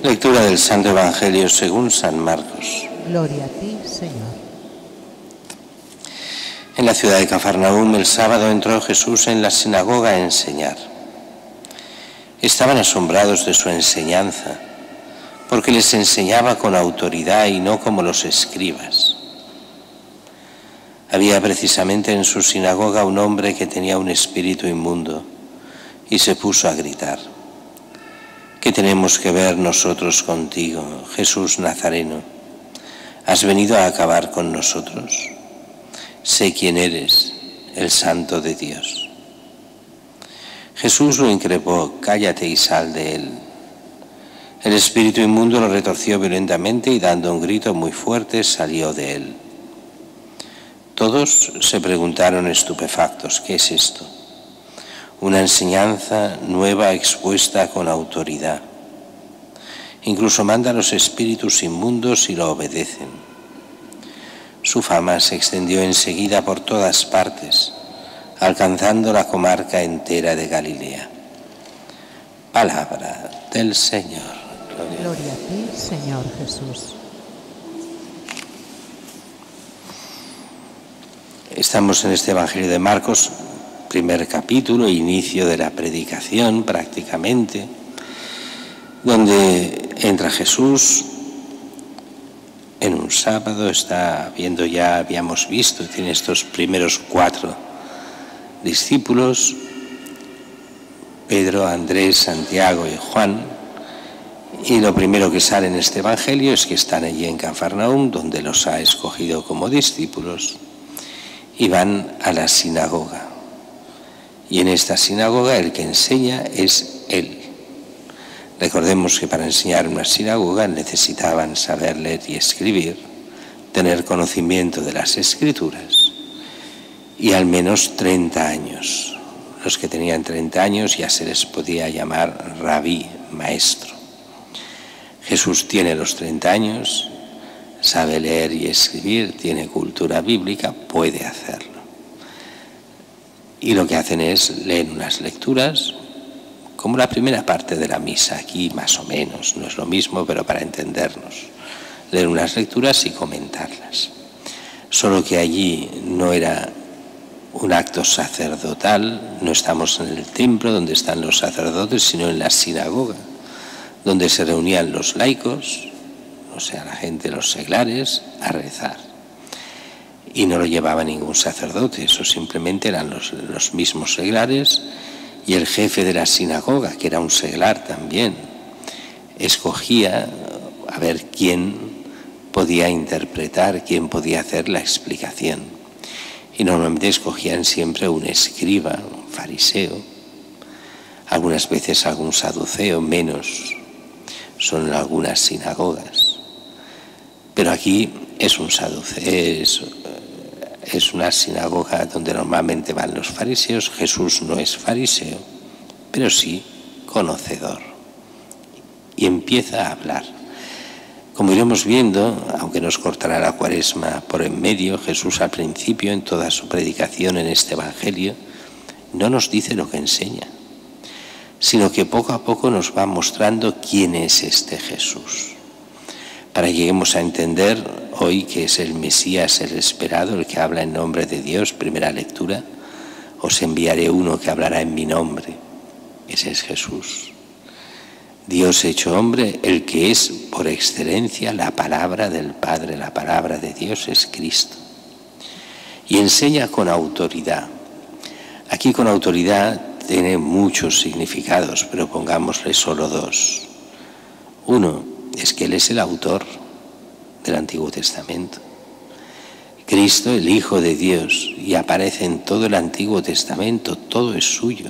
Lectura del Santo Evangelio según San Marcos. Gloria a ti, Señor. En la ciudad de Cafarnaúm, el sábado entró Jesús en la sinagoga a enseñar. Estaban asombrados de su enseñanza, porque les enseñaba con autoridad y no como los escribas. Había precisamente en su sinagoga un hombre que tenía un espíritu inmundo y se puso a gritar: ¿Qué tenemos que ver nosotros contigo, Jesús Nazareno? ¿Has venido a acabar con nosotros? Sé quién eres, el Santo de Dios. Jesús lo increpó: cállate y sal de él. El espíritu inmundo lo retorció violentamente y dando un grito muy fuerte salió de él. Todos se preguntaron estupefactos: ¿qué es esto? Una enseñanza nueva expuesta con autoridad. Incluso manda a los espíritus inmundos y lo obedecen. Su fama se extendió enseguida por todas partes, alcanzando la comarca entera de Galilea. Palabra del Señor. Gloria a ti, Señor Jesús. Estamos en este Evangelio de Marcos, primer capítulo, inicio de la predicación prácticamente, donde entra Jesús en un sábado, está viendo, ya habíamos visto, tiene estos primeros 4 discípulos, Pedro, Andrés, Santiago y Juan, y lo primero que sale en este Evangelio es que están allí en Cafarnaúm, donde los ha escogido como discípulos, y van a la sinagoga. Y en esta sinagoga el que enseña es él. Recordemos que para enseñar en una sinagoga necesitaban saber leer y escribir, tener conocimiento de las Escrituras y al menos 30 años. Los que tenían 30 años ya se les podía llamar rabí, maestro. Jesús tiene los 30 años, sabe leer y escribir, tiene cultura bíblica, puede hacerlo. Y lo que hacen es leer unas lecturas, como la primera parte de la misa, aquí más o menos, no es lo mismo, pero para entendernos. Leer unas lecturas y comentarlas. Solo que allí no era un acto sacerdotal, no estamos en el templo donde están los sacerdotes, sino en la sinagoga, donde se reunían los laicos, o sea, la gente, los seglares, a rezar. Y no lo llevaba ningún sacerdote, eso simplemente eran los mismos seglares y el jefe de la sinagoga, que era un seglar también, escogía a ver quién podía interpretar, quién podía hacer la explicación. Y normalmente escogían siempre un escriba, un fariseo, algunas veces algún saduceo, menos son en algunas sinagogas. Pero aquí es un saduceo, es una sinagoga donde normalmente van los fariseos. Jesús no es fariseo, pero sí conocedor. Y empieza a hablar. Como iremos viendo, aunque nos cortará la cuaresma por en medio, Jesús al principio, en toda su predicación en este Evangelio, no nos dice lo que enseña, sino que poco a poco nos va mostrando quién es este Jesús, para que lleguemos a entender hoy que es el Mesías, el esperado, el que habla en nombre de Dios. Primera lectura: os enviaré uno que hablará en mi nombre. Ese es Jesús. Dios hecho hombre, el que es por excelencia la palabra del Padre, la palabra de Dios es Cristo. Y enseña con autoridad. Aquí con autoridad tiene muchos significados, pero pongámosle solo 2. Uno es que Él es el autor del Antiguo Testamento. Cristo, el Hijo de Dios, y aparece en todo el Antiguo Testamento, todo es suyo.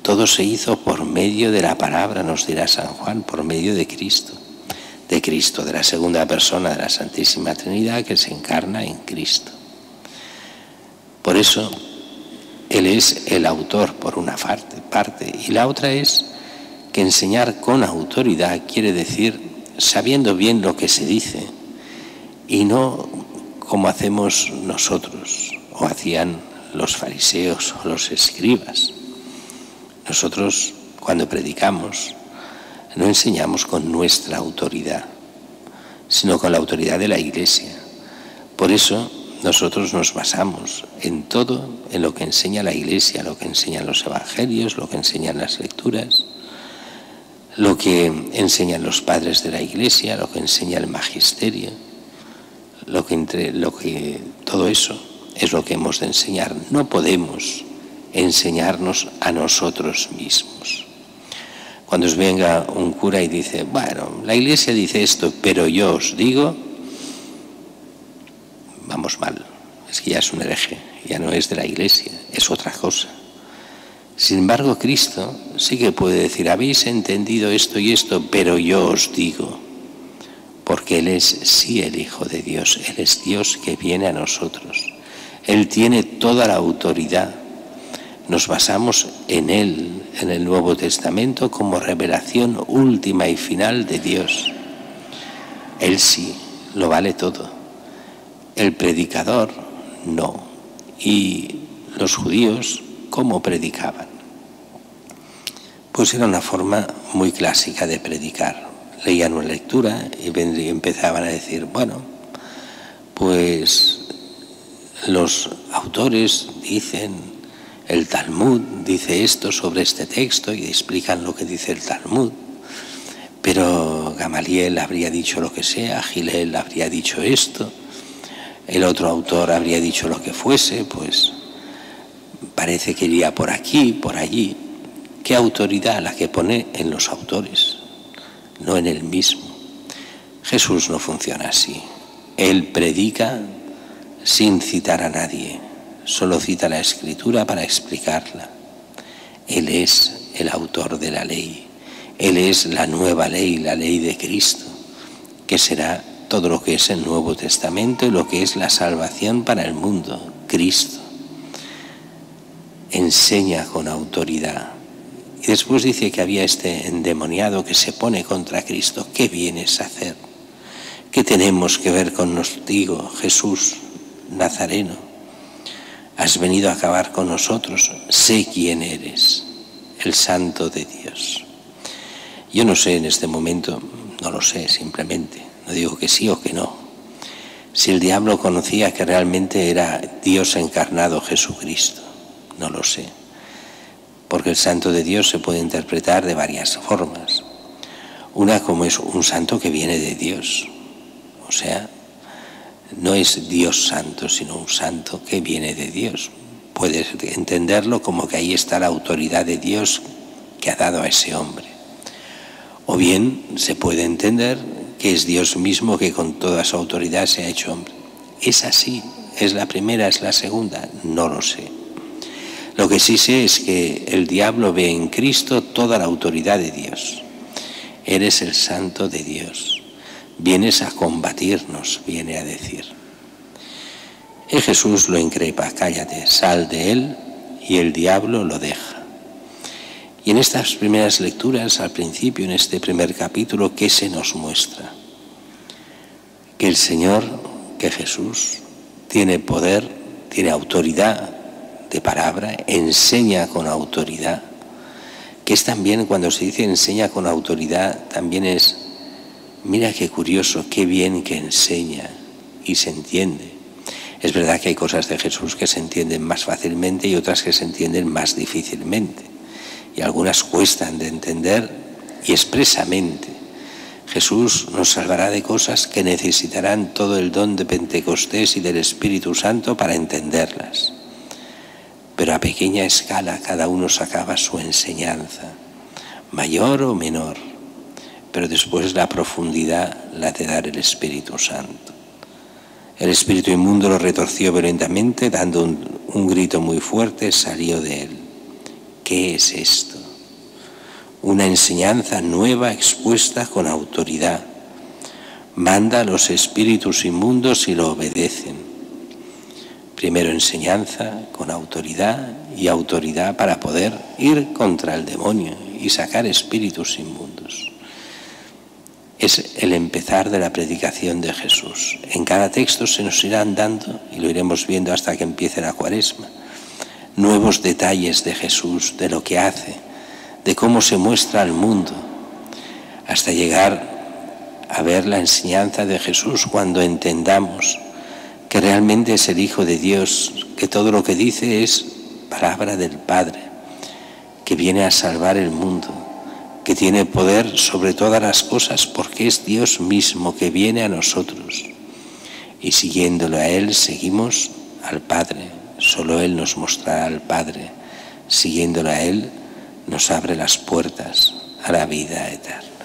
Todo se hizo por medio de la palabra, nos dirá San Juan, por medio de Cristo, de la segunda persona de la Santísima Trinidad que se encarna en Cristo. Por eso, Él es el autor por una parte, y la otra es que enseñar con autoridad quiere decir sabiendo bien lo que se dice y no como hacemos nosotros o hacían los fariseos o los escribas. Nosotros, cuando predicamos, no enseñamos con nuestra autoridad, sino con la autoridad de la Iglesia. Por eso nosotros nos basamos en todo, en lo que enseña la Iglesia, lo que enseñan los evangelios, lo que enseñan las lecturas, lo que enseñan los padres de la Iglesia, lo que enseña el magisterio, todo eso es lo que hemos de enseñar. No podemos enseñarnos a nosotros mismos. Cuando os venga un cura y dice, bueno, la Iglesia dice esto, pero yo os digo, vamos mal, es que ya es un hereje, ya no es de la Iglesia, es otra cosa. Sin embargo, Cristo sí que puede decir, habéis entendido esto y esto, pero yo os digo, porque Él es sí el Hijo de Dios, Él es Dios que viene a nosotros. Él tiene toda la autoridad. Nos basamos en Él, en el Nuevo Testamento, como revelación última y final de Dios. Él sí, lo vale todo. El predicador, no. Y los judíos, ¿cómo predicaban? Pues era una forma muy clásica de predicar. Leían una lectura y empezaban a decir, bueno, pues los autores dicen, el Talmud dice esto sobre este texto y explican lo que dice el Talmud, pero Gamaliel habría dicho lo que sea, Gilel habría dicho esto, el otro autor habría dicho lo que fuese, pues parece que iría por aquí, por allí. ¿Qué autoridad la que pone en los autores, no en él mismo? Jesús no funciona así. Él predica sin citar a nadie, solo cita la Escritura para explicarla. Él es el autor de la ley, Él es la nueva ley, la ley de Cristo, que será todo lo que es el Nuevo Testamento y lo que es la salvación para el mundo. Cristo enseña con autoridad. Y después dice que había este endemoniado que se pone contra Cristo. ¿Qué vienes a hacer? ¿Qué tenemos que ver contigo, Jesús Nazareno? Has venido a acabar con nosotros. Sé quién eres, el Santo de Dios. Yo no sé en este momento, no lo sé simplemente, no digo que sí o que no, si el diablo conocía que realmente era Dios encarnado Jesucristo. No lo sé, porque el Santo de Dios se puede interpretar de varias formas. Una como es un santo que viene de Dios, o sea, no es Dios santo, sino un santo que viene de Dios. Puedes entenderlo como que ahí está la autoridad de Dios que ha dado a ese hombre. O bien se puede entender que es Dios mismo que con toda su autoridad se ha hecho hombre. ¿Es así? ¿Es la primera? ¿Es la segunda? No lo sé. Lo que sí sé es que el diablo ve en Cristo toda la autoridad de Dios. Eres el Santo de Dios. Vienes a combatirnos, viene a decir. Y Jesús lo increpa, cállate, sal de él, y el diablo lo deja. Y en estas primeras lecturas, al principio, en este primer capítulo, ¿qué se nos muestra? Que el Señor, que Jesús, tiene poder, tiene autoridad de palabra, enseña con autoridad, que es también, cuando se dice enseña con autoridad, también es, mira qué curioso, qué bien que enseña y se entiende. Es verdad que hay cosas de Jesús que se entienden más fácilmente y otras que se entienden más difícilmente, y algunas cuestan de entender, y expresamente Jesús nos salvará de cosas que necesitarán todo el don de Pentecostés y del Espíritu Santo para entenderlas. Pero a pequeña escala cada uno sacaba su enseñanza, mayor o menor, pero después la profundidad la de dar el Espíritu Santo. El espíritu inmundo lo retorció violentamente, dando un grito muy fuerte, salió de él. ¿Qué es esto? Una enseñanza nueva expuesta con autoridad. Manda a los espíritus inmundos y lo obedecen. Primero enseñanza con autoridad y autoridad para poder ir contra el demonio y sacar espíritus inmundos. Es el empezar de la predicación de Jesús. En cada texto se nos irán dando, y lo iremos viendo hasta que empiece la Cuaresma, nuevos detalles de Jesús, de lo que hace, de cómo se muestra al mundo. hasta llegar a ver la enseñanza de Jesús cuando entendamos que realmente es el Hijo de Dios, que todo lo que dice es palabra del Padre, que viene a salvar el mundo, que tiene poder sobre todas las cosas porque es Dios mismo que viene a nosotros. Y siguiéndolo a Él, seguimos al Padre. Solo Él nos mostrará al Padre. Siguiéndolo a Él, nos abre las puertas a la vida eterna.